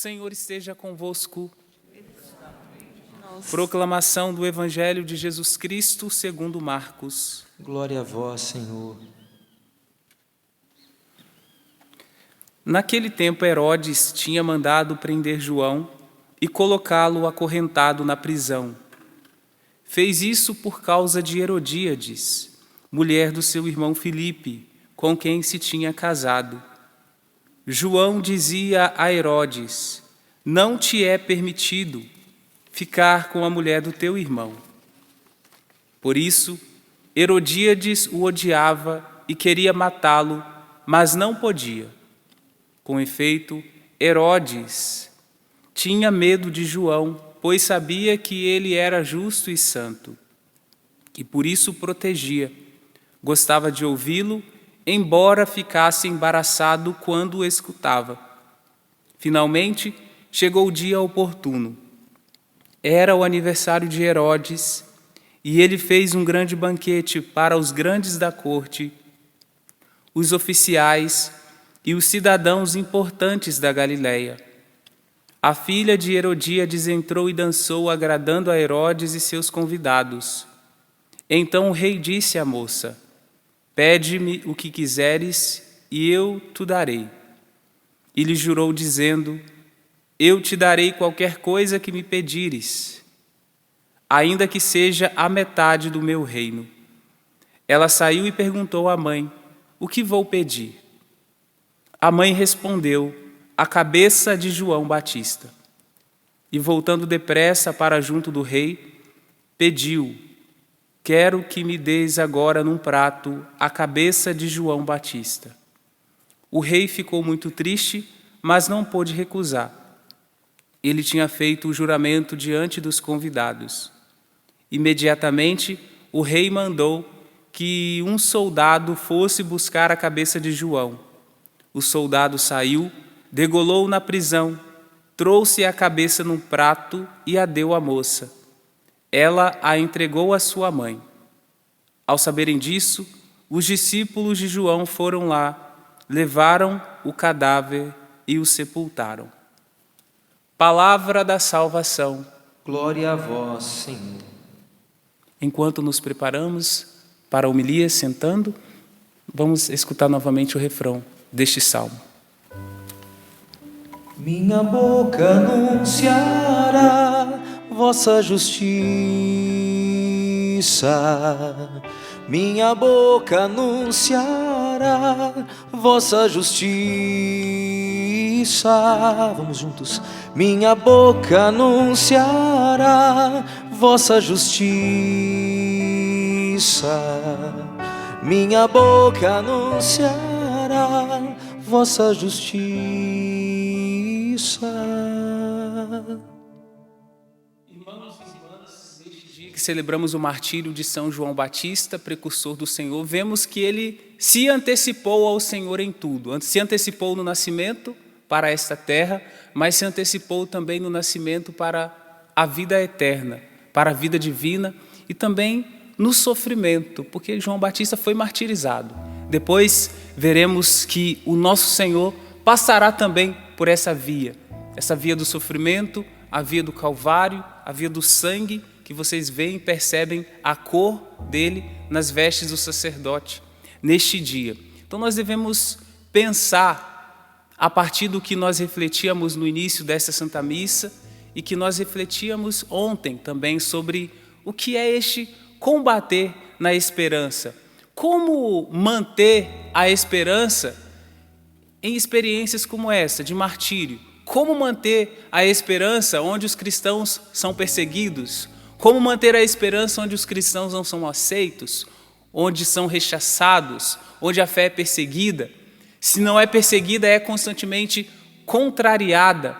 Senhor esteja convosco. Proclamação do Evangelho de Jesus Cristo segundo Marcos. Glória a vós, Senhor. Naquele tempo, Herodes tinha mandado prender João e colocá-lo acorrentado na prisão. Fez isso por causa de Herodíades, mulher do seu irmão Filipe, com quem se tinha casado. João dizia a Herodes: não te é permitido ficar com a mulher do teu irmão. Por isso, Herodíades o odiava e queria matá-lo, mas não podia. Com efeito, Herodes tinha medo de João, pois sabia que ele era justo e santo, e por isso o protegia. Gostava de ouvi-lo, embora ficasse embaraçado quando o escutava. Finalmente, chegou o dia oportuno. Era o aniversário de Herodes, e ele fez um grande banquete para os grandes da corte, os oficiais e os cidadãos importantes da Galileia. A filha de Herodíades entrou e dançou, agradando a Herodes e seus convidados. Então o rei disse à moça: pede-me o que quiseres, e eu te darei. E lhe jurou, dizendo: eu te darei qualquer coisa que me pedires, ainda que seja a metade do meu reino. Ela saiu e perguntou à mãe: o que vou pedir? A mãe respondeu: a cabeça de João Batista. E voltando depressa para junto do rei, pediu: quero que me des agora num prato a cabeça de João Batista. O rei ficou muito triste, mas não pôde recusar. Ele tinha feito o juramento diante dos convidados. Imediatamente, o rei mandou que um soldado fosse buscar a cabeça de João. O soldado saiu, degolou na prisão, trouxe a cabeça num prato e a deu à moça. Ela a entregou à sua mãe. Ao saberem disso, os discípulos de João foram lá, levaram o cadáver e o sepultaram. Palavra da salvação. Glória a vós, Senhor. Enquanto nos preparamos para a homilia, sentando, vamos escutar novamente o refrão deste salmo. Minha boca anunciará vossa justiça. Minha boca anunciará vossa justiça. Vamos juntos. Minha boca anunciará vossa justiça. Minha boca anunciará vossa justiça. Irmãos e irmãs, neste dia que celebramos o martírio de São João Batista, precursor do Senhor, vemos que ele se antecipou ao Senhor em tudo. Se antecipou no nascimento para esta terra, mas se antecipou também no nascimento para a vida eterna, para a vida divina e também no sofrimento, porque João Batista foi martirizado. Depois veremos que o nosso Senhor passará também por essa via do sofrimento, a via do Calvário, a via do sangue, que vocês veem e percebem a cor dele nas vestes do sacerdote neste dia. Então nós devemos pensar a partir do que nós refletíamos no início desta Santa Missa e que nós refletíamos ontem também sobre o que é este combater na esperança. Como manter a esperança em experiências como essa, de martírio? Como manter a esperança onde os cristãos são perseguidos? Como manter a esperança onde os cristãos não são aceitos? Onde são rechaçados? Onde a fé é perseguida? Se não é perseguida, é constantemente contrariada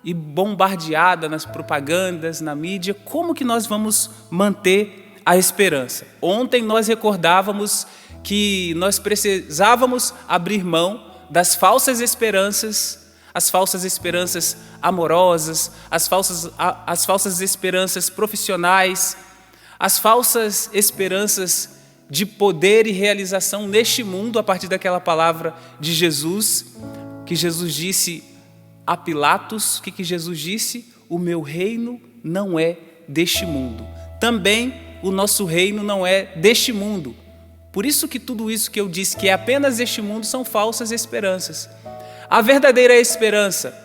e bombardeada nas propagandas, na mídia. Como que nós vamos manter a esperança? Ontem nós recordávamos que nós precisávamos abrir mão das falsas esperanças, as falsas esperanças amorosas, as falsas esperanças profissionais, as falsas esperanças de poder e realização neste mundo, a partir daquela palavra de Jesus, que Jesus disse: a Pilatos, o que Jesus disse? O meu reino não é deste mundo. Também o nosso reino não é deste mundo. Por isso que tudo isso que eu disse que é apenas deste mundo são falsas esperanças. A verdadeira esperança,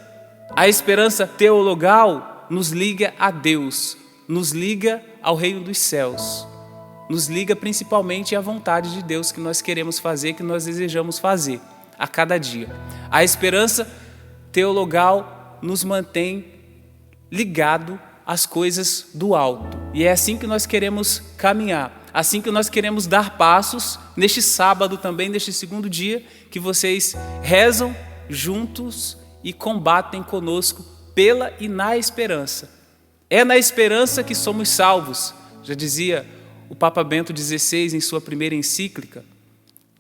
a esperança teologal, nos liga a Deus, nos liga ao reino dos céus, nos liga principalmente à vontade de Deus que nós queremos fazer, que nós desejamos fazer a cada dia. A esperança teologal nos mantém ligado às coisas do alto. E é assim que nós queremos caminhar, assim que nós queremos dar passos neste sábado também, neste segundo dia, que vocês rezam juntos e combatem conosco pela e na esperança. É na esperança que somos salvos, já dizia o Papa Bento XVI em sua primeira encíclica.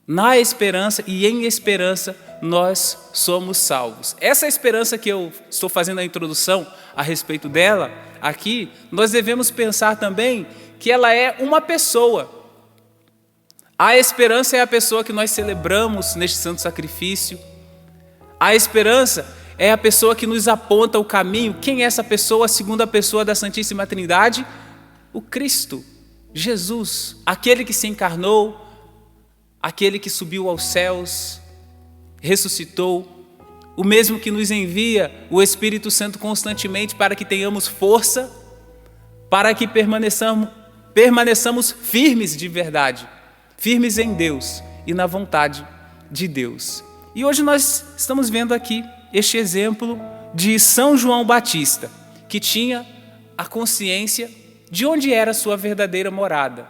Na esperança e em esperança nós somos salvos. Essa esperança que eu estou fazendo a introdução a respeito dela, aqui, nós devemos pensar também que ela é uma pessoa. A esperança é a pessoa que nós celebramos neste santo sacrifício. A esperança é a pessoa que nos aponta o caminho. Quem é essa pessoa? A segunda pessoa da Santíssima Trindade? O Cristo, Jesus, aquele que se encarnou, aquele que subiu aos céus, ressuscitou, o mesmo que nos envia o Espírito Santo constantemente para que tenhamos força, para que permaneçamos firmes de verdade, firmes em Deus e na vontade de Deus. E hoje nós estamos vendo aqui este exemplo de São João Batista, que tinha a consciência de onde era a sua verdadeira morada.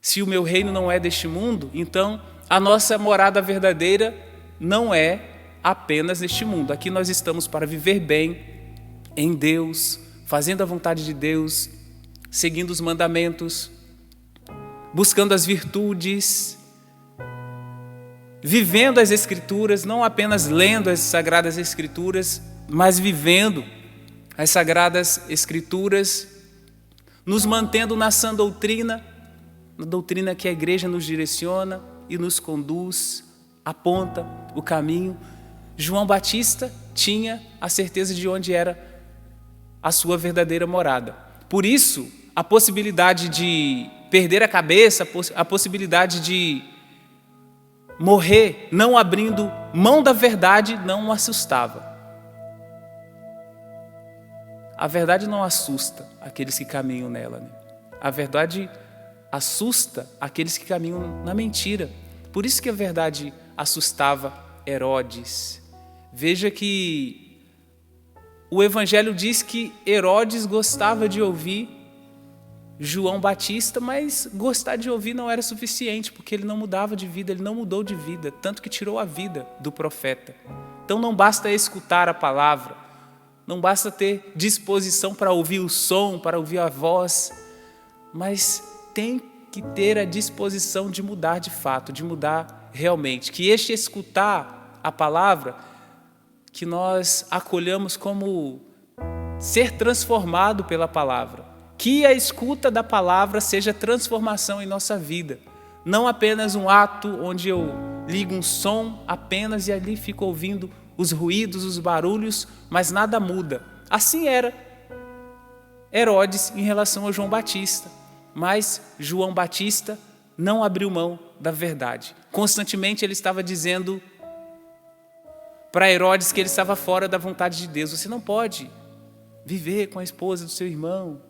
Se o meu reino não é deste mundo, então a nossa morada verdadeira não é apenas neste mundo. Aqui nós estamos para viver bem em Deus, fazendo a vontade de Deus, seguindo os mandamentos, buscando as virtudes, vivendo as Escrituras, não apenas lendo as Sagradas Escrituras, mas vivendo as Sagradas Escrituras, nos mantendo na sã doutrina, na doutrina que a igreja nos direciona e nos conduz, aponta o caminho. João Batista tinha a certeza de onde era a sua verdadeira morada. Por isso, a possibilidade de perder a cabeça, a possibilidade de morrer não abrindo mão da verdade não o assustava. A verdade não assusta aqueles que caminham nela, né? A verdade assusta aqueles que caminham na mentira. Por isso que a verdade assustava Herodes. Veja que o Evangelho diz que Herodes gostava de ouvir João Batista, mas gostar de ouvir não era suficiente, porque ele não mudava de vida, ele não mudou de vida, tanto que tirou a vida do profeta. Então não basta escutar a palavra, não basta ter disposição para ouvir o som, para ouvir a voz, mas tem que ter a disposição de mudar de fato, de mudar realmente. Que este escutar a palavra, que nós acolhamos como ser transformado pela palavra. Que a escuta da palavra seja transformação em nossa vida. Não apenas um ato onde eu ligo um som apenas e ali fico ouvindo os ruídos, os barulhos, mas nada muda. Assim era Herodes em relação a João Batista. Mas João Batista não abriu mão da verdade. Constantemente ele estava dizendo para Herodes que ele estava fora da vontade de Deus. Você não pode viver com a esposa do seu irmão.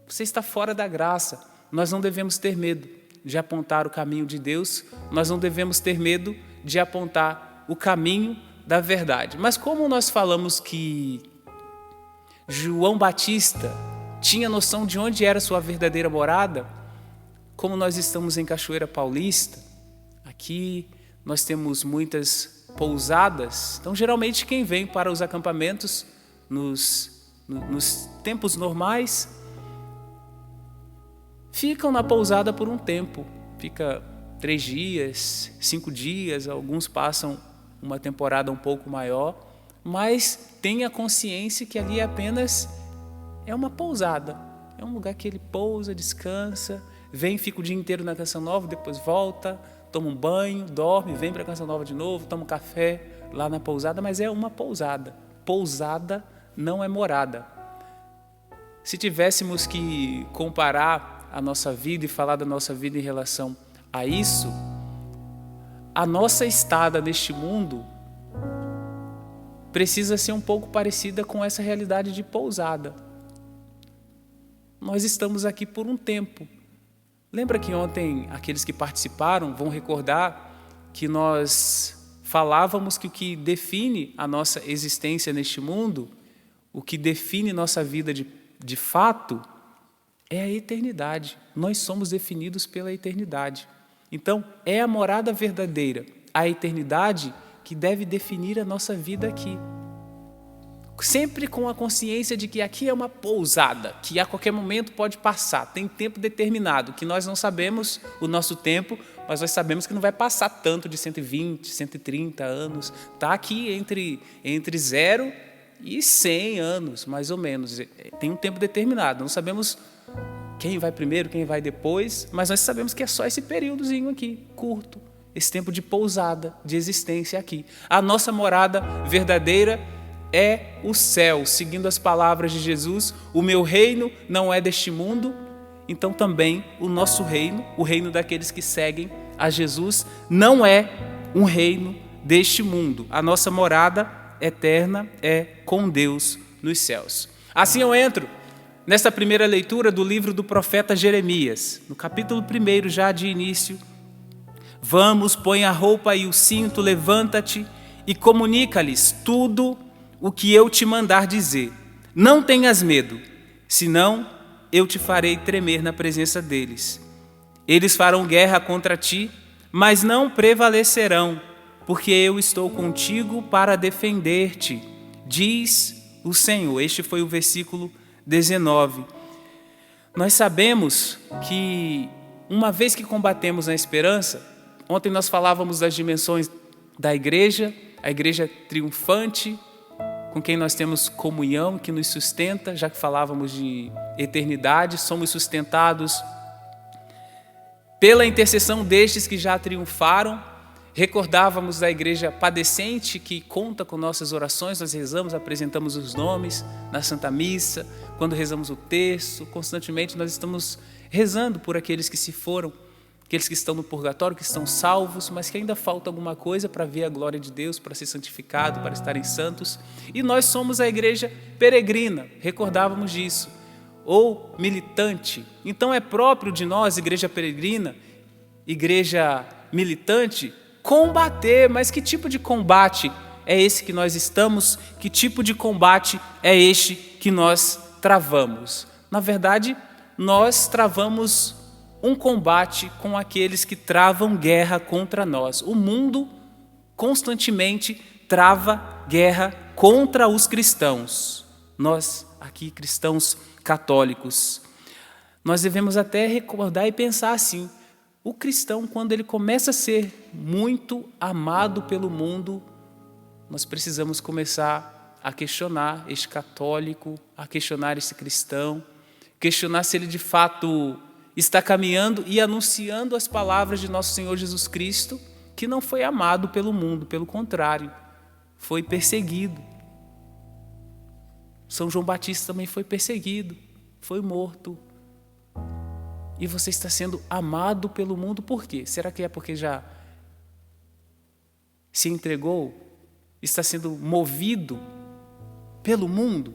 Você está fora da graça. Nós não devemos ter medo de apontar o caminho de Deus. Nós não devemos ter medo de apontar o caminho da verdade. Mas como nós falamos que João Batista tinha noção de onde era sua verdadeira morada, como nós estamos em Cachoeira Paulista, aqui nós temos muitas pousadas, então geralmente quem vem para os acampamentos nos tempos normais, ficam na pousada por um tempo, fica 3 dias, 5 dias, alguns passam uma temporada um pouco maior, mas tenha consciência que ali apenas é uma pousada, é um lugar que ele pousa, descansa, vem, fica o dia inteiro na Canção Nova, depois volta, toma um banho, dorme, vem para a Canção Nova de novo, toma um café lá na pousada, mas é uma pousada. Pousada não é morada. Se tivéssemos que comparar a nossa vida e falar da nossa vida em relação a isso, a nossa estada neste mundo precisa ser um pouco parecida com essa realidade de pousada. Nós estamos aqui por um tempo. Lembra que ontem aqueles que participaram vão recordar que nós falávamos que o que define a nossa existência neste mundo, o que define nossa vida de fato, é a eternidade. Nós somos definidos pela eternidade. Então, é a morada verdadeira, a eternidade, que deve definir a nossa vida aqui. Sempre com a consciência de que aqui é uma pousada, que a qualquer momento pode passar, tem tempo determinado, que nós não sabemos o nosso tempo, mas nós sabemos que não vai passar tanto de 120, 130 anos. Está aqui entre 0 e 100 anos, mais ou menos. Tem um tempo determinado, não sabemos quem vai primeiro, quem vai depois, mas nós sabemos que é só esse períodozinho aqui, curto, esse tempo de pousada, de existência aqui. A nossa morada verdadeira é o céu, seguindo as palavras de Jesus: o meu reino não é deste mundo. Então também o nosso reino, o reino daqueles que seguem a Jesus, não é um reino deste mundo. A nossa morada eterna é com Deus nos céus. Assim eu entro nesta primeira leitura do livro do profeta Jeremias, no capítulo 1, já de início. Vamos, põe a roupa e o cinto, levanta-te e comunica-lhes tudo o que eu te mandar dizer. Não tenhas medo, senão eu te farei tremer na presença deles. Eles farão guerra contra ti, mas não prevalecerão, porque eu estou contigo para defender-te, diz o Senhor. Este foi o versículo 19. Nós sabemos que, uma vez que combatemos na esperança, ontem nós falávamos das dimensões da igreja, a igreja triunfante, com quem nós temos comunhão, que nos sustenta, já que falávamos de eternidade, somos sustentados pela intercessão destes que já triunfaram. Recordávamos da igreja padecente, que conta com nossas orações, nós rezamos, apresentamos os nomes na Santa Missa, quando rezamos o terço, constantemente nós estamos rezando por aqueles que se foram, aqueles que estão no purgatório, que estão salvos, mas que ainda falta alguma coisa para ver a glória de Deus, para ser santificado, para estarem santos. E nós somos a igreja peregrina, recordávamos disso, ou militante. Então é próprio de nós, igreja peregrina, igreja militante, combater. Mas que tipo de combate é esse que nós estamos? Que tipo de combate é este que nós travamos? Na verdade, nós travamos um combate com aqueles que travam guerra contra nós. O mundo constantemente trava guerra contra os cristãos. Nós, aqui, cristãos católicos, nós devemos até recordar e pensar assim: o cristão, quando ele começa a ser muito amado pelo mundo, nós precisamos começar a questionar este católico, a questionar esse cristão, questionar se ele de fato está caminhando e anunciando as palavras de nosso Senhor Jesus Cristo, que não foi amado pelo mundo, pelo contrário, foi perseguido. São João Batista também foi perseguido, foi morto. E você está sendo amado pelo mundo por quê? Será que é porque já se entregou? Está sendo movido pelo mundo?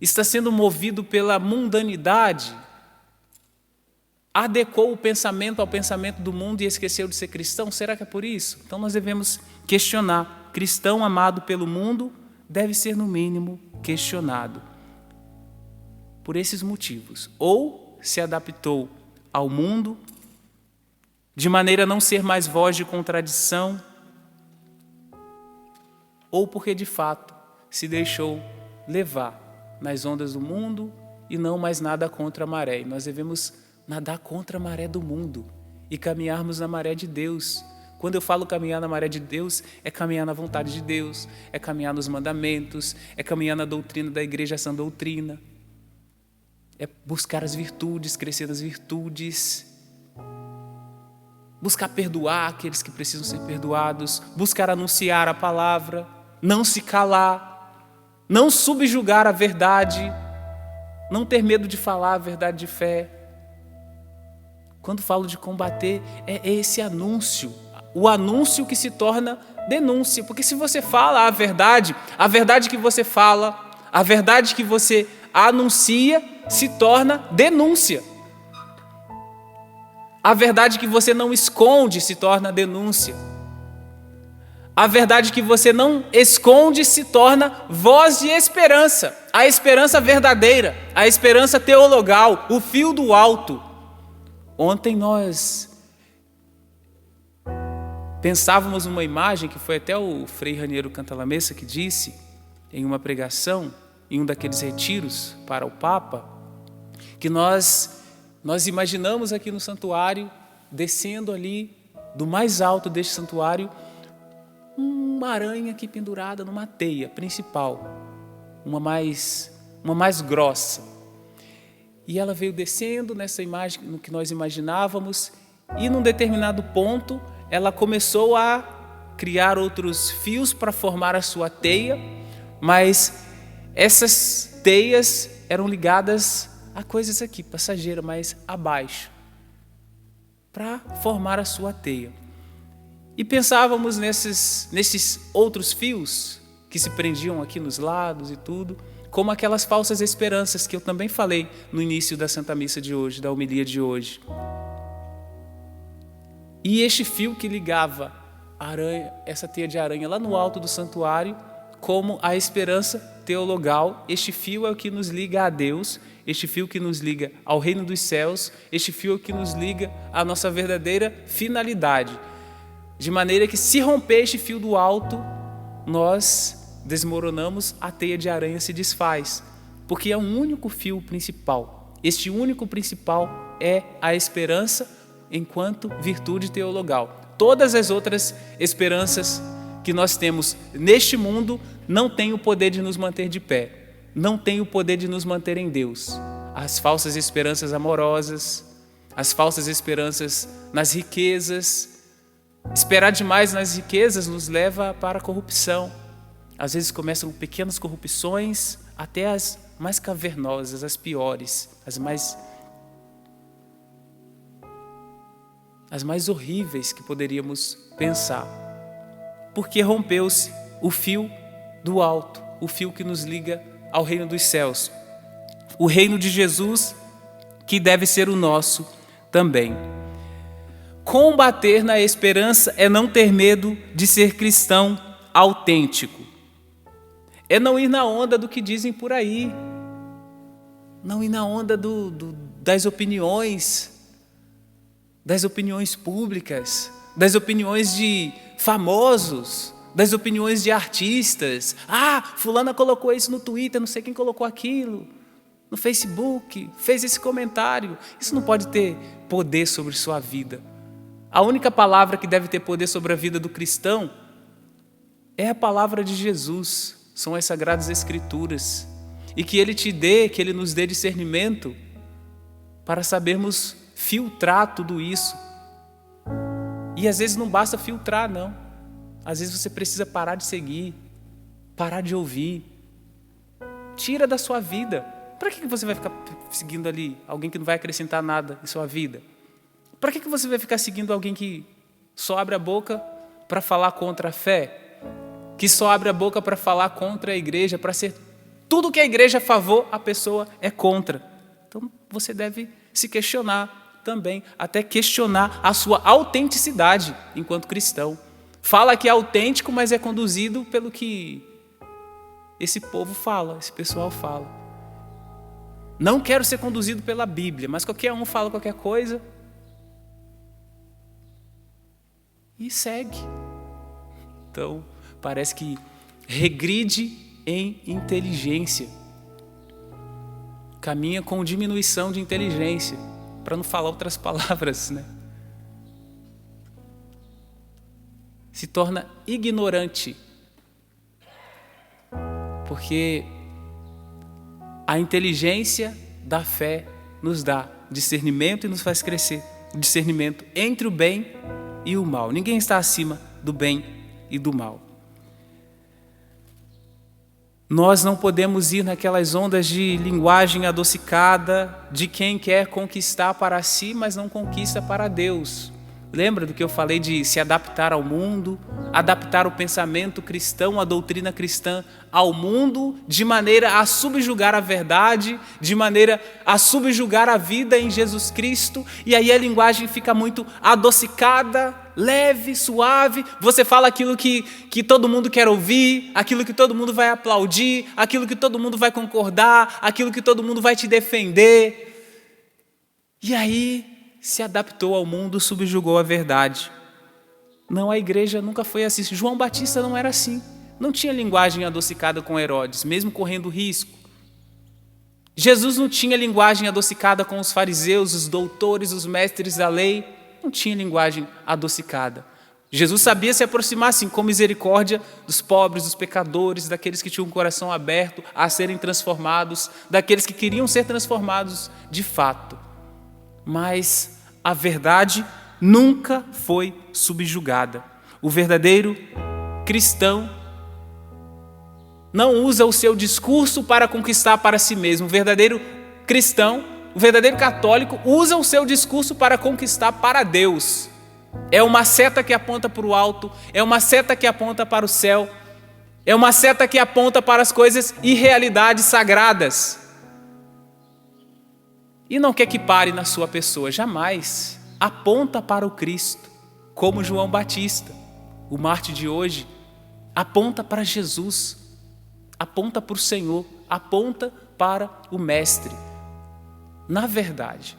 Está sendo movido pela mundanidade? Adequou o pensamento ao pensamento do mundo e esqueceu de ser cristão? Será que é por isso? Então nós devemos questionar. Cristão amado pelo mundo deve ser, no mínimo, questionado por esses motivos. Ou se adaptou ao mundo, de maneira a não ser mais voz de contradição, ou porque de fato se deixou levar nas ondas do mundo e não mais nada contra a maré. E nós devemos nadar contra a maré do mundo e caminharmos na maré de Deus. Quando eu falo caminhar na maré de Deus, é caminhar na vontade de Deus, é caminhar nos mandamentos, é caminhar na doutrina da igreja, essa doutrina, é buscar as virtudes, crescer nas virtudes. buscar perdoar aqueles que precisam ser perdoados, buscar anunciar a palavra, não se calar, não subjugar a verdade, não ter medo de falar a verdade de fé. Quando falo de combater, é esse anúncio, o anúncio que se torna denúncia, porque se você fala a verdade que você fala, a verdade que você anuncia, se torna denúncia. A verdade que você não esconde se torna denúncia. A verdade que você não esconde se torna voz de esperança. A esperança verdadeira, a esperança teologal, o fio do alto. Ontem nós pensávamos numa imagem que foi até o Frei Raniero Cantalamessa que disse em uma pregação, em um daqueles retiros para o Papa, que nós imaginamos aqui no santuário, descendo ali do mais alto deste santuário, uma aranha aqui pendurada numa teia principal, uma mais grossa. E ela veio descendo nessa imagem, no que nós imaginávamos, e num determinado ponto ela começou a criar outros fios para formar a sua teia, mas essas teias eram ligadas a coisas aqui, passageiras, mas abaixo, para formar a sua teia. E pensávamos nesses outros fios que se prendiam aqui nos lados e tudo, como aquelas falsas esperanças que eu também falei no início da Santa Missa de hoje, da homilia de hoje. E este fio que ligava a aranha, essa teia de aranha lá no alto do santuário, como a esperança teologal, este fio é o que nos liga a Deus, este fio que nos liga ao reino dos céus, este fio que nos liga à nossa verdadeira finalidade. De maneira que, se romper este fio do alto, nós desmoronamos, a teia de aranha se desfaz, porque é um único fio principal. Este único principal é a esperança enquanto virtude teologal. Todas as outras esperanças que nós temos neste mundo não têm o poder de nos manter de pé, não têm o poder de nos manter em Deus. As falsas esperanças amorosas, as falsas esperanças nas riquezas. Esperar demais nas riquezas nos leva para a corrupção. Às vezes começam pequenas corrupções, até as mais cavernosas, as piores, as mais horríveis que poderíamos pensar. Porque rompeu-se o fio do alto, o fio que nos liga ao reino dos céus. O reino de Jesus, que deve ser o nosso também. Combater na esperança é não ter medo de ser cristão autêntico. É não ir na onda do que dizem por aí. Não ir na onda das opiniões públicas, das opiniões de famosos, das opiniões de artistas. Fulana colocou isso no Twitter, não sei quem colocou aquilo, no Facebook, fez esse comentário. Isso não pode ter poder sobre sua vida. A única palavra que deve ter poder sobre a vida do cristão é a palavra de Jesus, são as Sagradas Escrituras. E que Ele nos dê discernimento para sabermos filtrar tudo isso. E às vezes não basta filtrar, não. Às vezes você precisa parar de seguir, parar de ouvir. Tira da sua vida. Para que você vai ficar seguindo ali alguém que não vai acrescentar nada em sua vida? Para que você vai ficar seguindo alguém que só abre a boca para falar contra a fé? Que só abre a boca para falar contra a igreja, para ser tudo que a igreja é a favor, a pessoa é contra. Então você deve se questionar também, até questionar a sua autenticidade enquanto cristão. Fala que é autêntico, mas é conduzido pelo que esse povo fala, esse pessoal fala. Não quero ser conduzido pela Bíblia, mas qualquer um fala qualquer coisa e segue. Então, parece que regride em inteligência. Caminha com diminuição de inteligência, para não falar outras palavras, né? Se torna ignorante. Porque a inteligência da fé nos dá discernimento e nos faz crescer. Discernimento entre o bem e o mal. Ninguém está acima do bem e do mal. Nós não podemos ir naquelas ondas de linguagem adocicada de quem quer conquistar para si, mas não conquista para Deus. Lembra do que eu falei de se adaptar ao mundo, adaptar o pensamento cristão, a doutrina cristã ao mundo, de maneira a subjugar a verdade, de maneira a subjugar a vida em Jesus Cristo, e aí a linguagem fica muito adocicada, leve, suave, você fala aquilo que todo mundo quer ouvir, aquilo que todo mundo vai aplaudir, aquilo que todo mundo vai concordar, aquilo que todo mundo vai te defender. E aí se adaptou ao mundo, subjugou a verdade. Não, a igreja nunca foi assim. João Batista não era assim. Não tinha linguagem adocicada com Herodes, mesmo correndo risco. Jesus não tinha linguagem adocicada com os fariseus, os doutores, os mestres da lei. Não tinha linguagem adocicada. Jesus sabia se aproximar, assim, com misericórdia dos pobres, dos pecadores, daqueles que tinham o coração aberto a serem transformados, daqueles que queriam ser transformados de fato. Mas a verdade nunca foi subjugada. O verdadeiro cristão não usa o seu discurso para conquistar para si mesmo. O verdadeiro cristão, o verdadeiro católico, usa o seu discurso para conquistar para Deus. É uma seta que aponta para o alto, é uma seta que aponta para o céu, é uma seta que aponta para as coisas e realidades sagradas. E não quer que pare na sua pessoa, jamais. Aponta para o Cristo, como João Batista, o mártir de hoje, aponta para Jesus, aponta para o Senhor, aponta para o Mestre. Na verdade,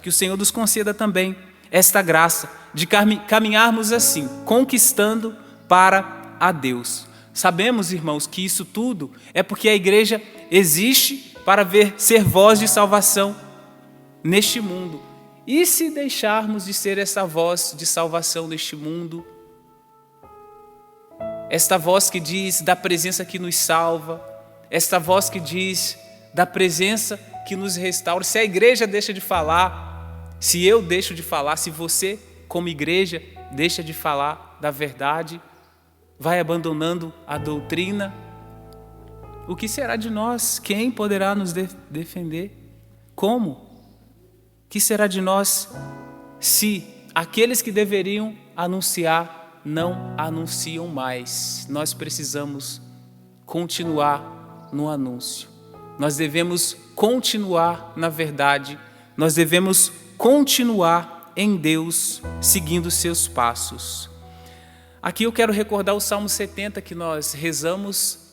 que o Senhor nos conceda também esta graça de caminharmos assim, conquistando para a Deus. Sabemos, irmãos, que isso tudo é porque a igreja existe para ser voz de salvação neste mundo. E se deixarmos de ser essa voz de salvação neste mundo, esta voz que diz da presença que nos salva, esta voz que diz da presença que nos restaura, se a igreja deixa de falar, se eu deixo de falar, se você, como igreja, deixa de falar da verdade, vai abandonando a doutrina, o que será de nós? Quem poderá nos defender? Como? O que será de nós se aqueles que deveriam anunciar não anunciam mais? Nós precisamos continuar no anúncio. Nós devemos continuar na verdade. Nós devemos continuar em Deus, seguindo seus passos. Aqui eu quero recordar o Salmo 70 que nós rezamos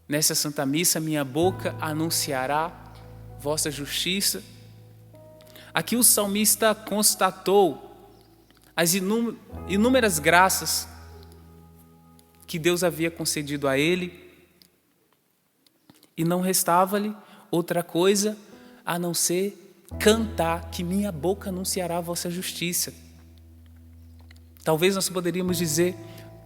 nessa Santa Missa. Minha boca anunciará vossa justiça. Aqui o salmista constatou as inúmeras graças que Deus havia concedido a ele, e não restava-lhe outra coisa a não ser cantar, que minha boca anunciará a vossa justiça. Talvez nós poderíamos dizer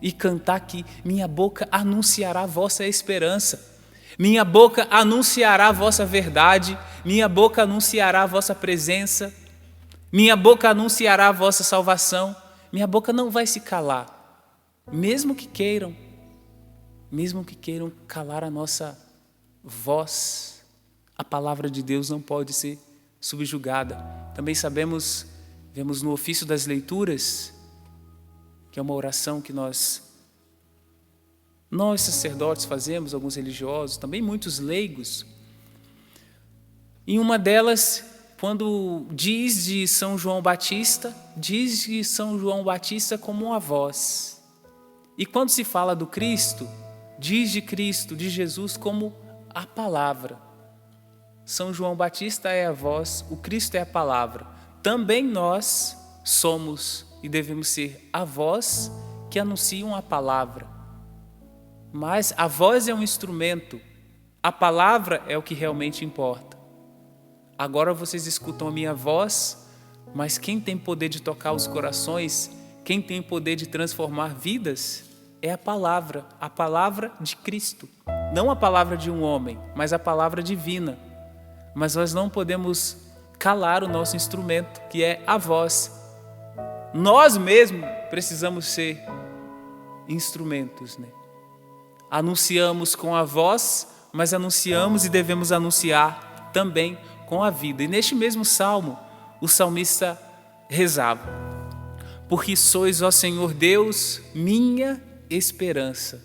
e cantar que minha boca anunciará a vossa esperança, minha boca anunciará a vossa verdade, minha boca anunciará a vossa presença, minha boca anunciará a vossa salvação. Minha boca não vai se calar, mesmo que queiram calar a nossa voz. A palavra de Deus não pode ser subjugada. Também vemos no ofício das leituras, que é uma oração que nós sacerdotes fazemos, alguns religiosos, também muitos leigos. Em uma delas, quando diz de São João Batista como uma voz. E quando se fala do Cristo, diz de Cristo, de Jesus, como a palavra. São João Batista é a voz, o Cristo é a palavra. Também nós somos e devemos ser a voz que anunciam a palavra. Mas a voz é um instrumento, a palavra é o que realmente importa. Agora vocês escutam a minha voz, mas quem tem poder de tocar os corações, quem tem poder de transformar vidas, é a palavra de Cristo. Não a palavra de um homem, mas a palavra divina. Mas nós não podemos calar o nosso instrumento, que é a voz. Nós mesmos precisamos ser instrumentos, né? Anunciamos com a voz, mas anunciamos e devemos anunciar também com a vida. E neste mesmo salmo, o salmista rezava: porque sois, ó Senhor Deus, minha esperança.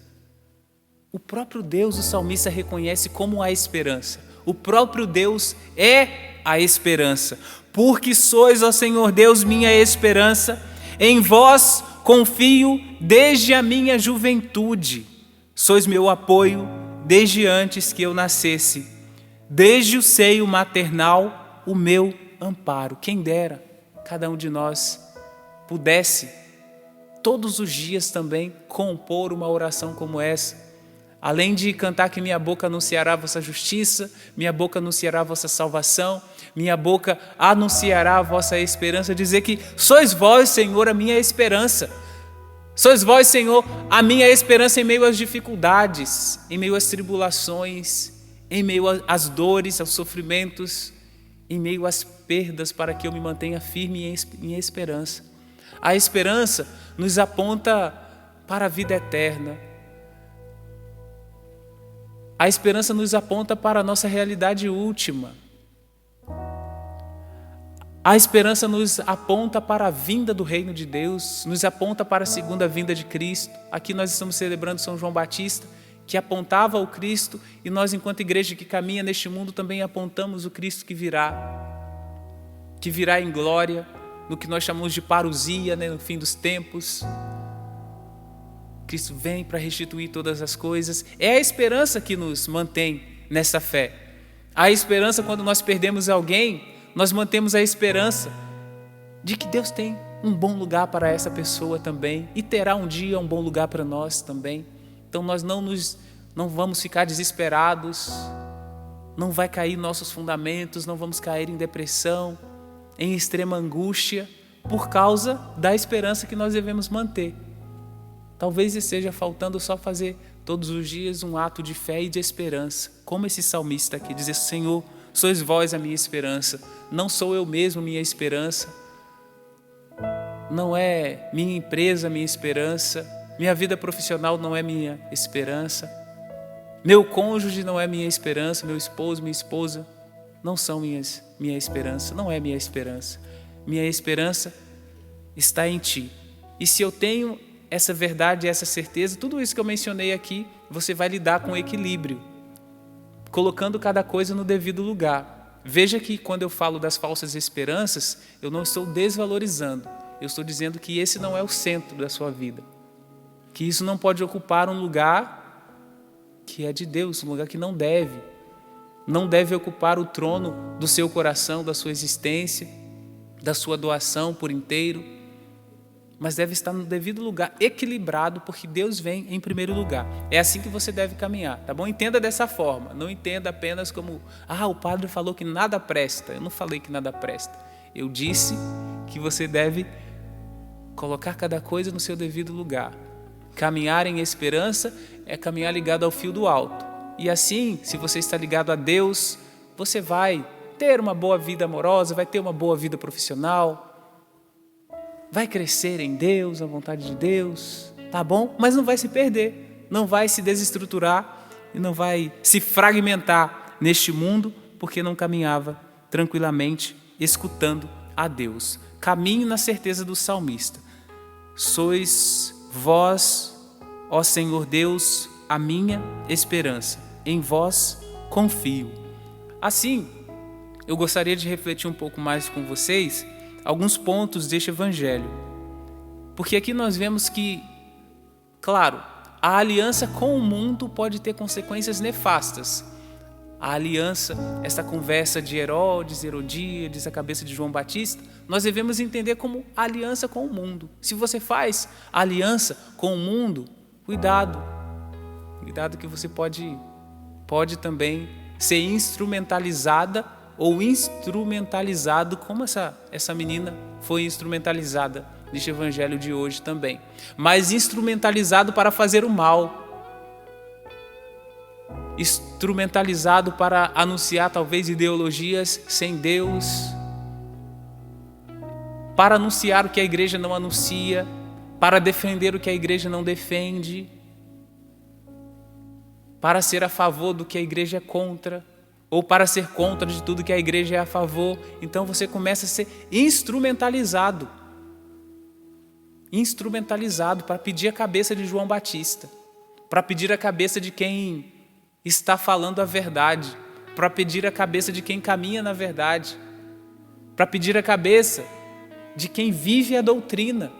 O próprio Deus, o salmista reconhece como a esperança. O próprio Deus é a esperança. Porque sois, ó Senhor Deus, minha esperança, em vós confio desde a minha juventude. Sois meu apoio desde antes que eu nascesse. Desde o seio maternal, o meu amparo. Quem dera cada um de nós pudesse todos os dias também compor uma oração como essa. Além de cantar que minha boca anunciará a vossa justiça, minha boca anunciará a vossa salvação, minha boca anunciará a vossa esperança, dizer que sois vós, Senhor, a minha esperança. Sois vós, Senhor, a minha esperança em meio às dificuldades, em meio às tribulações, em meio às dores, aos sofrimentos, em meio às perdas, para que eu me mantenha firme em esperança. A esperança nos aponta para a vida eterna. A esperança nos aponta para a nossa realidade última. A esperança nos aponta para a vinda do reino de Deus, nos aponta para a segunda vinda de Cristo. Aqui nós estamos celebrando São João Batista, que apontava o Cristo, e nós, enquanto igreja que caminha neste mundo, também apontamos o Cristo que virá em glória, no que nós chamamos de parousia, né, no fim dos tempos. Cristo vem para restituir todas as coisas. É a esperança que nos mantém nessa fé. A esperança, quando nós perdemos alguém, nós mantemos a esperança de que Deus tem um bom lugar para essa pessoa também, e terá um dia um bom lugar para nós também. Então nós não vamos ficar desesperados, não vai cair nossos fundamentos, não vamos cair em depressão, em extrema angústia, por causa da esperança que nós devemos manter. Talvez esteja faltando só fazer todos os dias um ato de fé e de esperança, como esse salmista aqui, dizer: Senhor, sois vós a minha esperança, não sou eu mesmo minha esperança, não é minha empresa minha esperança, minha vida profissional não é minha esperança, meu cônjuge não é minha esperança, meu esposo, minha esposa não são minha esperança, não é minha esperança. Minha esperança está em Ti. E se eu tenho essa verdade, essa certeza, tudo isso que eu mencionei aqui, você vai lidar com equilíbrio, colocando cada coisa no devido lugar. Veja que quando eu falo das falsas esperanças, eu não estou desvalorizando, eu estou dizendo que esse não é o centro da sua vida, que isso não pode ocupar um lugar que é de Deus, um lugar que não deve ocupar o trono do seu coração, da sua existência, da sua doação por inteiro, mas deve estar no devido lugar, equilibrado, porque Deus vem em primeiro lugar. É assim que você deve caminhar, tá bom? Entenda dessa forma, não entenda apenas como: o padre falou que nada presta. Eu não falei que nada presta, eu disse que você deve colocar cada coisa no seu devido lugar. Caminhar em esperança é caminhar ligado ao fio do alto, e assim, se você está ligado a Deus, você vai ter uma boa vida amorosa, vai ter uma boa vida profissional, vai crescer em Deus, na vontade de Deus, tá bom? Mas não vai se perder, não vai se desestruturar e não vai se fragmentar neste mundo, porque não caminhava tranquilamente, escutando a Deus. Caminhe na certeza do salmista: sois vós, ó Senhor Deus, a minha esperança, em vós confio. Assim, eu gostaria de refletir um pouco mais com vocês alguns pontos deste evangelho, porque aqui nós vemos que, claro, a aliança com o mundo pode ter consequências nefastas. A aliança, essa conversa de Herodes, Herodíades, a cabeça de João Batista, nós devemos entender como aliança com o mundo. Se você faz aliança com o mundo, cuidado que você pode também ser instrumentalizada ou instrumentalizado, como essa menina foi instrumentalizada neste evangelho de hoje também, mas instrumentalizado para fazer o mal, instrumentalizado para anunciar talvez ideologias sem Deus, para anunciar o que a igreja não anuncia, para defender o que a igreja não defende, para ser a favor do que a igreja é contra, ou para ser contra de tudo que a igreja é a favor. Então você começa a ser instrumentalizado para pedir a cabeça de João Batista, para pedir a cabeça de quem está falando a verdade, para pedir a cabeça de quem caminha na verdade, para pedir a cabeça de quem vive a doutrina,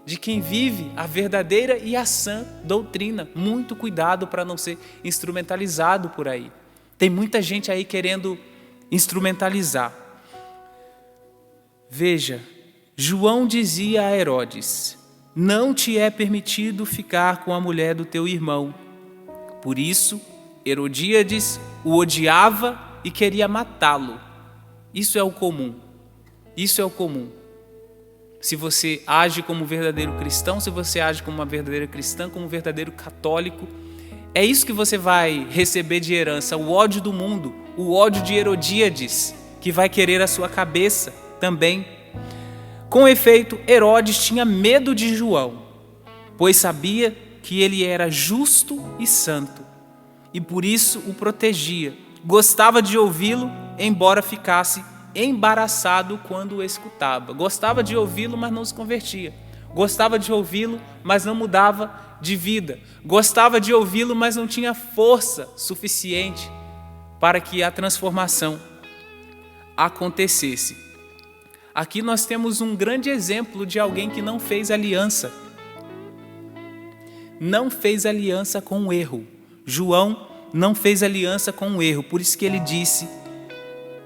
de quem vive a verdadeira e a sã doutrina. Muito cuidado para não ser instrumentalizado por aí. Tem muita gente aí querendo instrumentalizar. Veja, João dizia a Herodes: não te é permitido ficar com a mulher do teu irmão. Por isso, Herodíades o odiava e queria matá-lo. Isso é o comum. Isso é o comum. Se você age como um verdadeiro cristão, se você age como uma verdadeira cristã, como um verdadeiro católico, é isso que você vai receber de herança: o ódio do mundo, o ódio de Herodíades, que vai querer a sua cabeça também. Com efeito, Herodes tinha medo de João, pois sabia que ele era justo e santo, e por isso o protegia. Gostava de ouvi-lo, embora ficasse embaraçado quando o escutava. Gostava de ouvi-lo, mas não se convertia. Gostava de ouvi-lo, mas não mudava de vida. Gostava de ouvi-lo, mas não tinha força suficiente para que a transformação acontecesse. Aqui nós temos um grande exemplo de alguém que não fez aliança. Não fez aliança com o erro. João não fez aliança com o erro. Por isso que ele disse: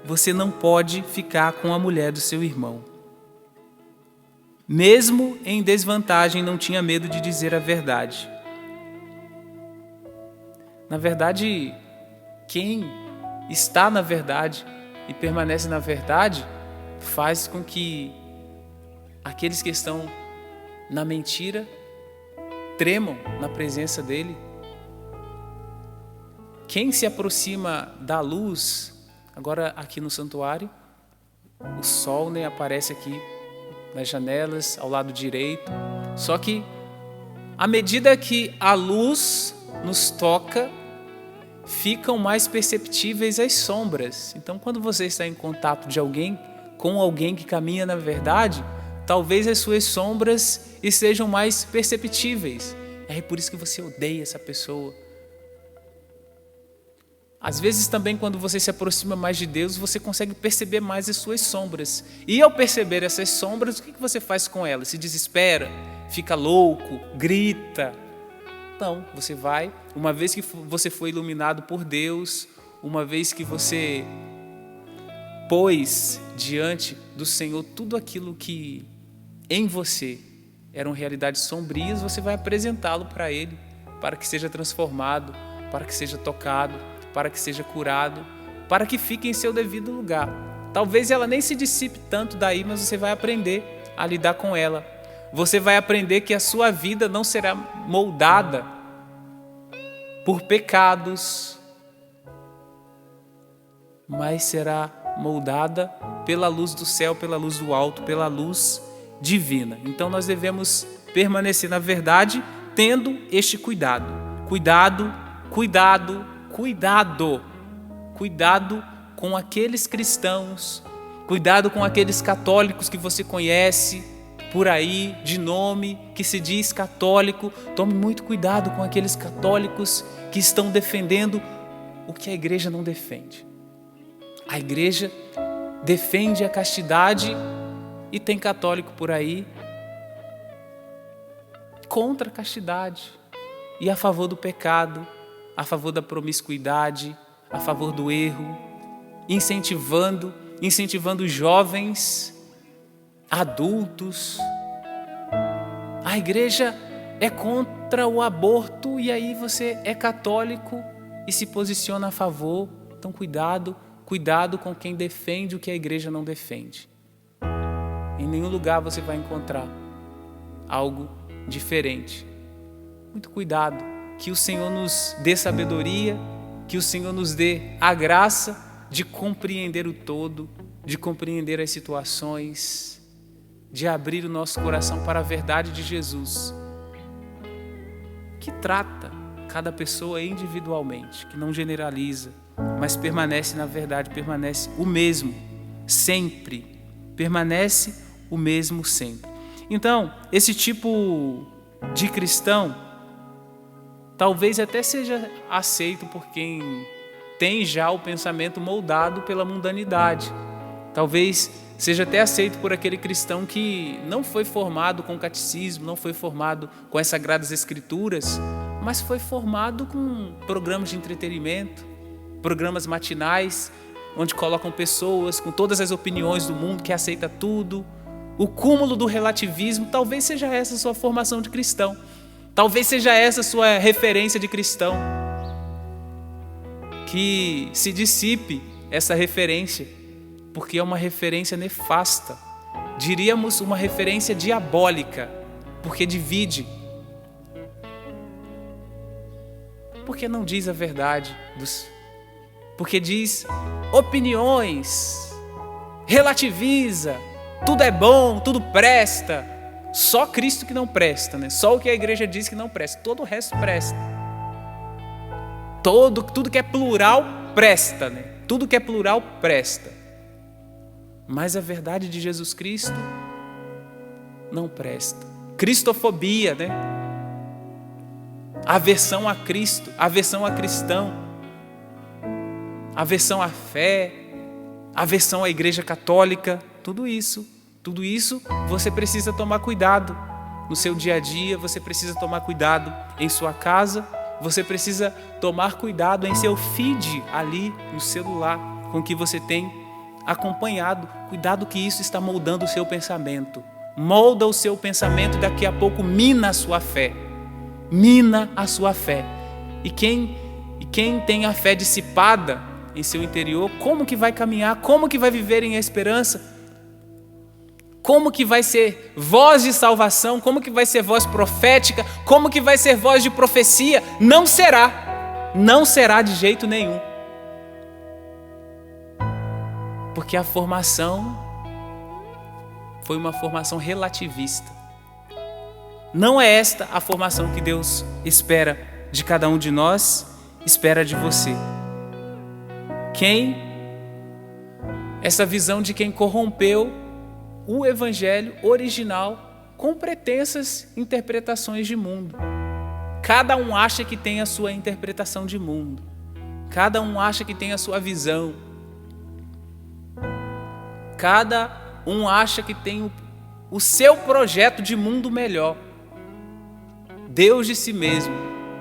você não pode ficar com a mulher do seu irmão. Mesmo em desvantagem, não tinha medo de dizer a verdade. Na verdade, quem está na verdade e permanece na verdade, faz com que aqueles que estão na mentira tremam na presença dele. Quem se aproxima da luz, agora aqui no santuário, o sol aparece aqui nas janelas, ao lado direito. Só que, à medida que a luz nos toca, ficam mais perceptíveis as sombras. Então, quando você está em contato com alguém que caminha na verdade, talvez as suas sombras estejam mais perceptíveis. É por isso que você odeia essa pessoa. Às vezes também, quando você se aproxima mais de Deus, você consegue perceber mais as suas sombras. E ao perceber essas sombras, o que você faz com elas? Se desespera? Fica louco? Grita? Não, você vai, uma vez que você foi iluminado por Deus, uma vez que você pôs diante do Senhor tudo aquilo que em você eram realidades sombrias, você vai apresentá-lo para Ele, para que seja transformado, para que seja tocado, para que seja curado, para que fique em seu devido lugar. Talvez ela nem se dissipe tanto daí, mas você vai aprender a lidar com ela. Você vai aprender que a sua vida não será moldada por pecados, mas será moldada pela luz do céu, pela luz do alto, pela luz divina. Então nós devemos permanecer na verdade, tendo este cuidado. Cuidado, cuidado, cuidado. Cuidado com aqueles cristãos, cuidado com aqueles católicos que você conhece por aí, de nome, que se diz católico. Tome muito cuidado com aqueles católicos que estão defendendo o que a igreja não defende. A igreja defende a castidade e tem católico por aí contra a castidade e a favor do pecado, a favor da promiscuidade, a favor do erro, incentivando jovens, adultos. A igreja é contra o aborto e aí você é católico e se posiciona a favor. Então cuidado com quem defende o que a igreja não defende. Em nenhum lugar você vai encontrar algo diferente. Muito cuidado, que o Senhor nos dê sabedoria, que o Senhor nos dê a graça de compreender o todo, de compreender as situações de abrir o nosso coração para a verdade de Jesus, que trata cada pessoa individualmente, que não generaliza, mas permanece na verdade, permanece o mesmo sempre, permanece o mesmo sempre. Então, esse tipo de cristão talvez até seja aceito por quem tem já o pensamento moldado pela mundanidade. Talvez seja até aceito por aquele cristão que não foi formado com catecismo, não foi formado com as Sagradas Escrituras, mas foi formado com programas de entretenimento, programas matinais, onde colocam pessoas com todas as opiniões do mundo, que aceita tudo. O cúmulo do relativismo, talvez seja essa a sua formação de cristão. Talvez seja essa a sua referência de cristão. Que se dissipe essa referência, porque é uma referência nefasta. Diríamos uma referência diabólica, porque divide. Porque não diz a verdade, porque diz opiniões, relativiza, tudo é bom, tudo presta. Só Cristo que não presta, né? Só o que a igreja diz que não presta, todo o resto presta. Tudo que é plural presta, né? Tudo que é plural presta. Mas a verdade de Jesus Cristo não presta. Cristofobia, né? Aversão a Cristo, aversão a cristão, aversão à fé, aversão à Igreja Católica, tudo isso você precisa tomar cuidado no seu dia a dia, você precisa tomar cuidado em sua casa, você precisa tomar cuidado em seu feed ali no celular, com que você tem acompanhado. Cuidado que isso está moldando o seu pensamento. Molda o seu pensamento e daqui a pouco mina a sua fé. Mina a sua fé. E quem tem a fé dissipada em seu interior, como que vai caminhar? Como que vai viver em esperança? Como que vai ser voz de salvação? Como que vai ser voz profética? Como que vai ser voz de profecia? Não será. Não será de jeito nenhum. Porque a formação foi uma formação relativista. Não é esta a formação que Deus espera de cada um de nós, espera de você. Essa visão de quem corrompeu o evangelho original com pretensas interpretações de mundo. Cada um acha que tem a sua interpretação de mundo. Cada um acha que tem a sua visão. Cada um acha que tem o seu projeto de mundo melhor. Deus de si mesmo.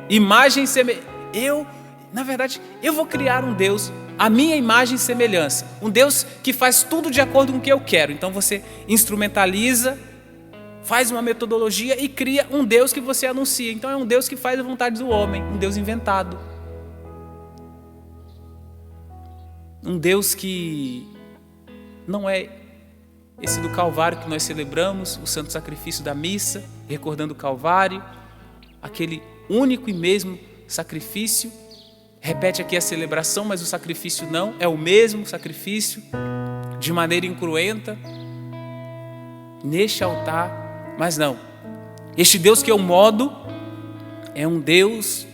Imagem e semelhança. Na verdade, eu vou criar um Deus, a minha imagem e semelhança. Um Deus que faz tudo de acordo com o que eu quero. Então você instrumentaliza, faz uma metodologia e cria um Deus que você anuncia. Então é um Deus que faz a vontade do homem, um Deus inventado. Um Deus que não é esse do Calvário que nós celebramos, o santo sacrifício da missa, recordando o Calvário, aquele único e mesmo sacrifício. Repete aqui a celebração, mas o sacrifício não, é o mesmo sacrifício, de maneira incruenta, neste altar. Mas não, este Deus que eu modo é um Deus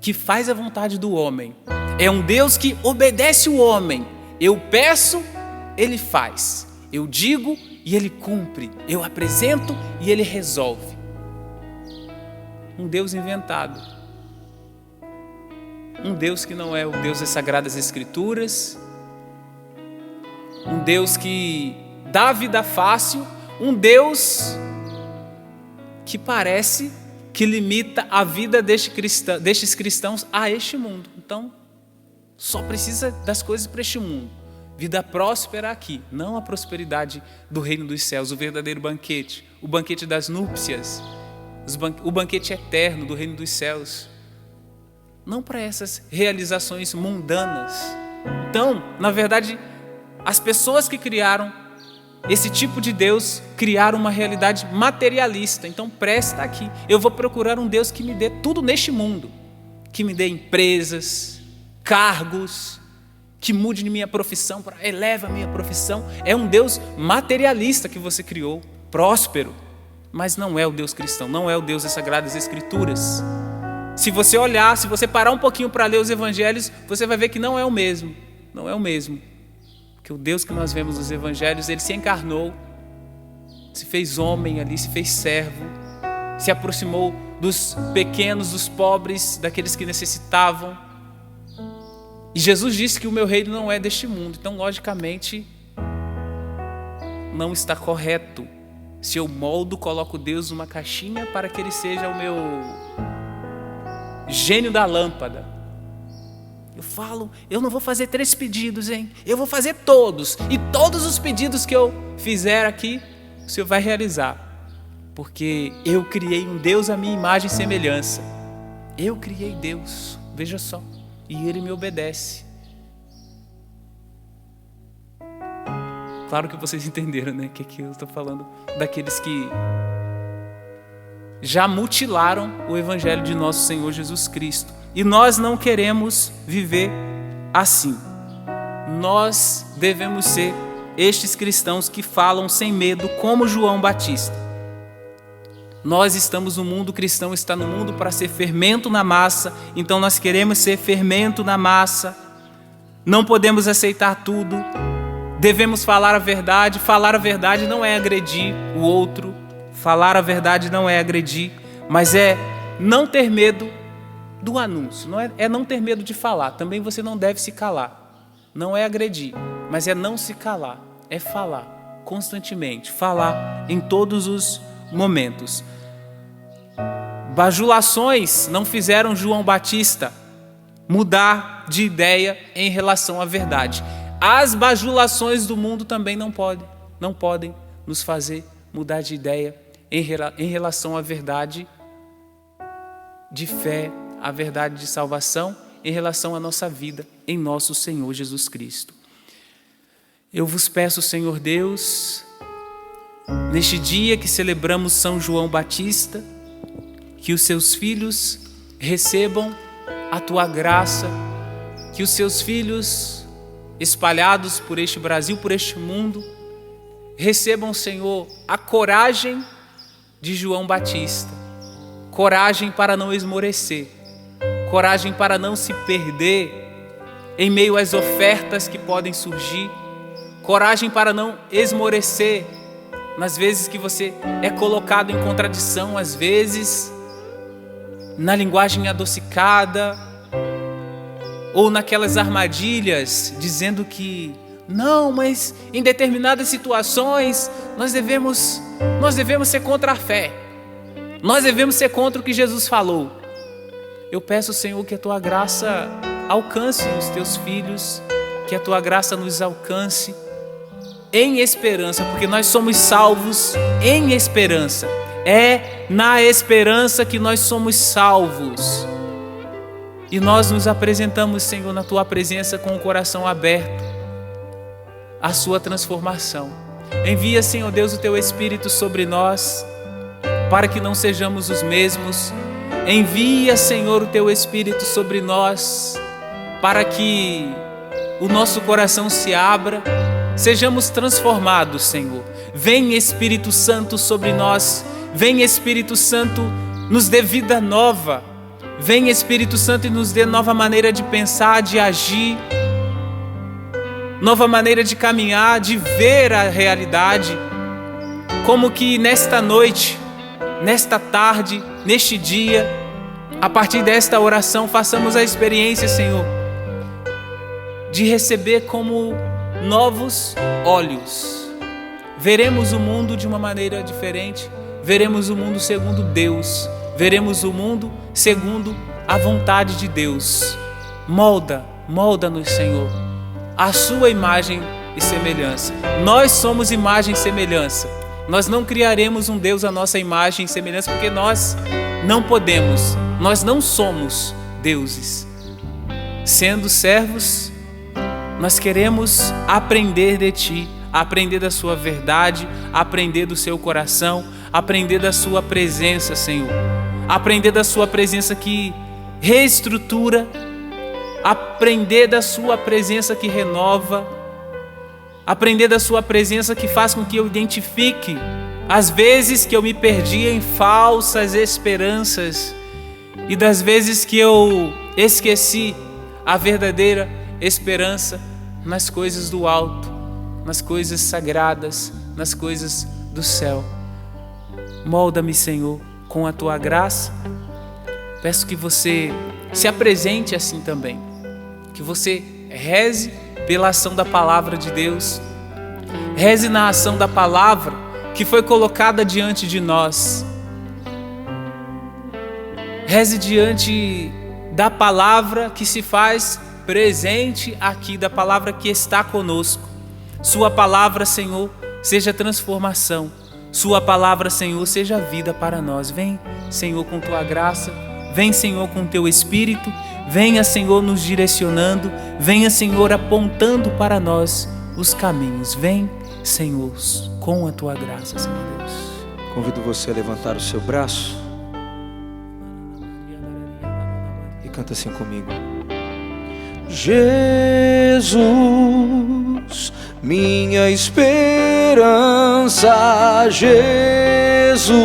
que faz a vontade do homem, é um Deus que obedece o homem. Eu peço, Ele faz, eu digo e Ele cumpre, eu apresento e Ele resolve. Um Deus inventado. Um Deus que não é o Deus das Sagradas Escrituras, um Deus que dá vida fácil, um Deus que parece que limita a vida destes cristãos a este mundo. Então, só precisa das coisas para este mundo. Vida próspera aqui, não a prosperidade do reino dos céus, o verdadeiro banquete, o banquete das núpcias, o banquete eterno do reino dos céus. Não para essas realizações mundanas. Então, na verdade, as pessoas que criaram esse tipo de Deus criaram uma realidade materialista. Então, presta aqui. Eu vou procurar um Deus que me dê tudo neste mundo. Que me dê empresas, cargos, que mude minha profissão, eleva a minha profissão. É um Deus materialista que você criou. próspero, mas não é o Deus cristão, não é o Deus das Sagradas Escrituras. Se você olhar, se você parar um pouquinho para ler os evangelhos, você vai ver que não é o mesmo, não é o mesmo. Porque o Deus que nós vemos nos evangelhos, ele se encarnou, se fez homem ali, se fez servo, se aproximou dos pequenos, dos pobres, daqueles que necessitavam. E Jesus disse que o meu reino não é deste mundo. Então, logicamente, não está correto se eu moldo, coloco Deus numa caixinha para que ele seja o meu gênio da lâmpada. Eu falo, eu não vou fazer 3 pedidos, hein? Eu vou fazer todos. E todos os pedidos que eu fizer aqui, o Senhor vai realizar. Porque eu criei um Deus à minha imagem e semelhança. Eu criei Deus, veja só. E Ele me obedece. Claro que vocês entenderam, né? Que aqui eu estou falando daqueles que já mutilaram o Evangelho de nosso Senhor Jesus Cristo. E nós não queremos viver assim. Nós devemos ser estes cristãos que falam sem medo, como João Batista. Nós estamos no mundo, o cristão está no mundo para ser fermento na massa, então nós queremos ser fermento na massa. Não podemos aceitar tudo. Devemos falar a verdade. Falar a verdade não é agredir o outro. Falar a verdade não é agredir, mas é não ter medo do anúncio. É não ter medo de falar. Também você não deve se calar. Não é agredir, mas é não se calar. É falar constantemente. Falar em todos os momentos. Bajulações não fizeram João Batista mudar de ideia em relação à verdade. As bajulações do mundo também não podem nos fazer mudar de ideia em relação à verdade de fé, à verdade de salvação, em relação à nossa vida em nosso Senhor Jesus Cristo. Eu vos peço, Senhor Deus, neste dia que celebramos São João Batista, que os seus filhos recebam a tua graça, que os seus filhos espalhados por este Brasil, por este mundo, recebam, Senhor, a coragem de João Batista, coragem para não esmorecer, coragem para não se perder em meio às ofertas que podem surgir, coragem para não esmorecer nas vezes que você é colocado em contradição, às vezes na linguagem adocicada, ou naquelas armadilhas, dizendo que não, mas em determinadas situações nós devemos ser contra a fé, nós devemos ser contra o que Jesus falou. Eu peço, Senhor, que a tua graça alcance os teus filhos, que a tua graça nos alcance em esperança, porque nós somos salvos em esperança. É na esperança que nós somos salvos. E nós nos apresentamos, Senhor, na tua presença com o coração aberto à sua transformação. Envia, Senhor Deus, o teu Espírito sobre nós, para que não sejamos os mesmos. Envia, Senhor, o teu Espírito sobre nós, para que o nosso coração se abra, sejamos transformados, Senhor. Vem, Espírito Santo, sobre nós. Vem, Espírito Santo, nos dê vida nova. Vem, Espírito Santo, e nos dê nova maneira de pensar, de agir, nova maneira de caminhar, de ver a realidade. Como que nesta noite, nesta tarde, neste dia, a partir desta oração, façamos a experiência, Senhor, de receber como novos olhos. Veremos o mundo de uma maneira diferente. Veremos o mundo segundo Deus. Veremos o mundo segundo a vontade de Deus. Molda-nos, Senhor, a sua imagem e semelhança. Nós somos imagem e semelhança. Nós não criaremos um Deus à nossa imagem e semelhança, porque nós não podemos. Nós não somos deuses. Sendo servos, nós queremos aprender de Ti, aprender da Sua verdade, aprender do Seu coração, aprender da Sua presença, Senhor. Aprender da Sua presença que reestrutura, aprender da Sua presença que renova, aprender da Sua presença que faz com que eu identifique as vezes que eu me perdi em falsas esperanças e das vezes que eu esqueci a verdadeira esperança nas coisas do alto, nas coisas sagradas, nas coisas do céu. Molda-me, Senhor, com a tua graça. Peço que você se apresente assim também, que você reze pela ação da palavra de Deus, reze na ação da palavra que foi colocada diante de nós, reze diante da palavra que se faz presente aqui, da palavra que está conosco. Sua palavra, Senhor, seja transformação. Sua palavra, Senhor, seja vida para nós. Vem, Senhor, com tua graça. Vem, Senhor, com teu Espírito. Venha, Senhor, nos direcionando. Venha, Senhor, apontando para nós os caminhos. Vem, Senhor, com a tua graça, Senhor Deus. Convido você a levantar o seu braço e canta assim comigo. Jesus, minha esperança, Jesus,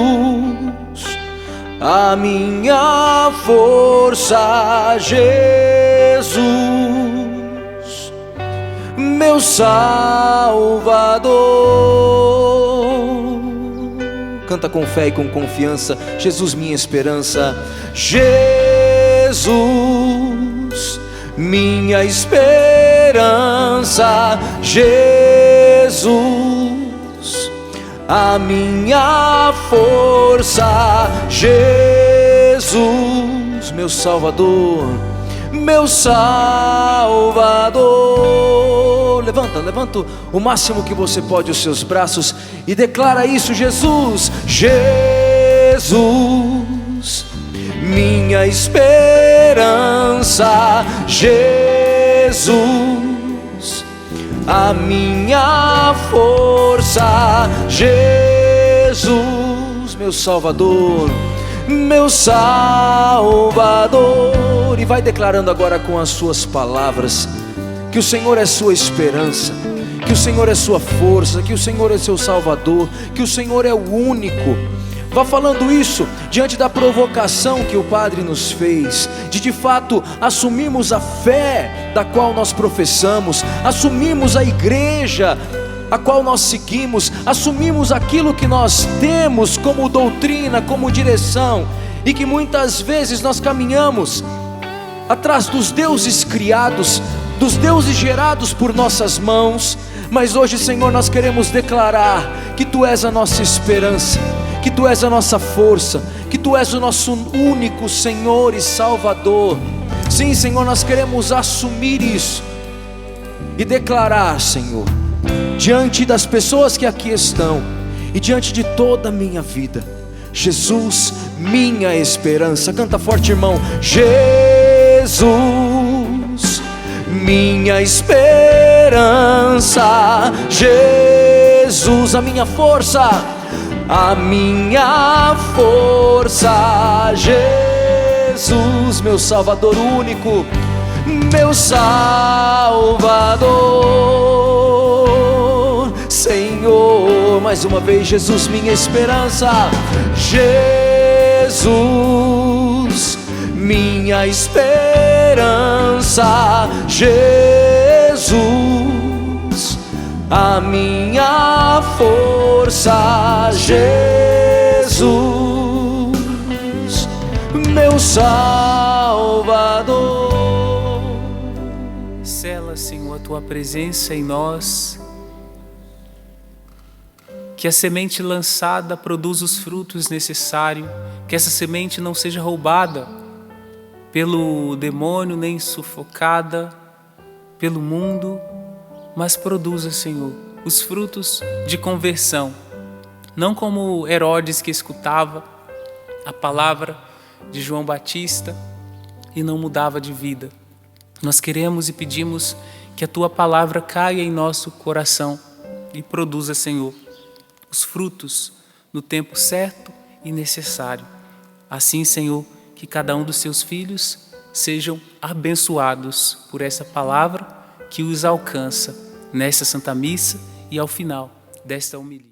a minha força, Jesus, meu Salvador. Canta com fé e com confiança. Jesus, minha esperança, Jesus, minha esperança, Jesus, a minha força, Jesus, meu Salvador, meu Salvador. Levanta o máximo que você pode os seus braços e declara isso. Jesus, Jesus, minha esperança, Jesus, a minha força, Jesus, meu Salvador, meu Salvador. E vai declarando agora com as suas palavras que o Senhor é sua esperança, que o Senhor é sua força, que o Senhor é seu Salvador, que o Senhor é o único. Vá falando isso diante da provocação que o Padre nos fez, de fato assumimos a fé da qual nós professamos, assumimos a igreja a qual nós seguimos, assumimos aquilo que nós temos como doutrina, como direção, e que muitas vezes nós caminhamos atrás dos deuses criados, dos deuses gerados por nossas mãos. Mas hoje, Senhor, nós queremos declarar que Tu és a nossa esperança, que Tu és a nossa força, que Tu és o nosso único Senhor e Salvador. Sim, Senhor, nós queremos assumir isso e declarar, Senhor, diante das pessoas que aqui estão e diante de toda a minha vida, Jesus, minha esperança. Canta forte, irmão. Jesus, minha esperança, Jesus, a minha força, a minha força, Jesus, meu Salvador único, meu Salvador. Senhor, mais uma vez, Jesus, minha esperança, Jesus, minha esperança, Jesus, a minha força, Jesus, meu Salvador. Sela, Senhor, a Tua presença em nós, que a semente lançada produza os frutos necessários, que essa semente não seja roubada pelo demônio, nem sufocada pelo mundo, mas produza, Senhor, os frutos de conversão, não como Herodes, que escutava a palavra de João Batista e não mudava de vida. Nós queremos e pedimos que a Tua palavra caia em nosso coração e produza, Senhor, os frutos no tempo certo e necessário. Assim, Senhor, que cada um dos Seus filhos sejam abençoados por essa palavra que os alcança nessa Santa Missa e ao final desta homilia.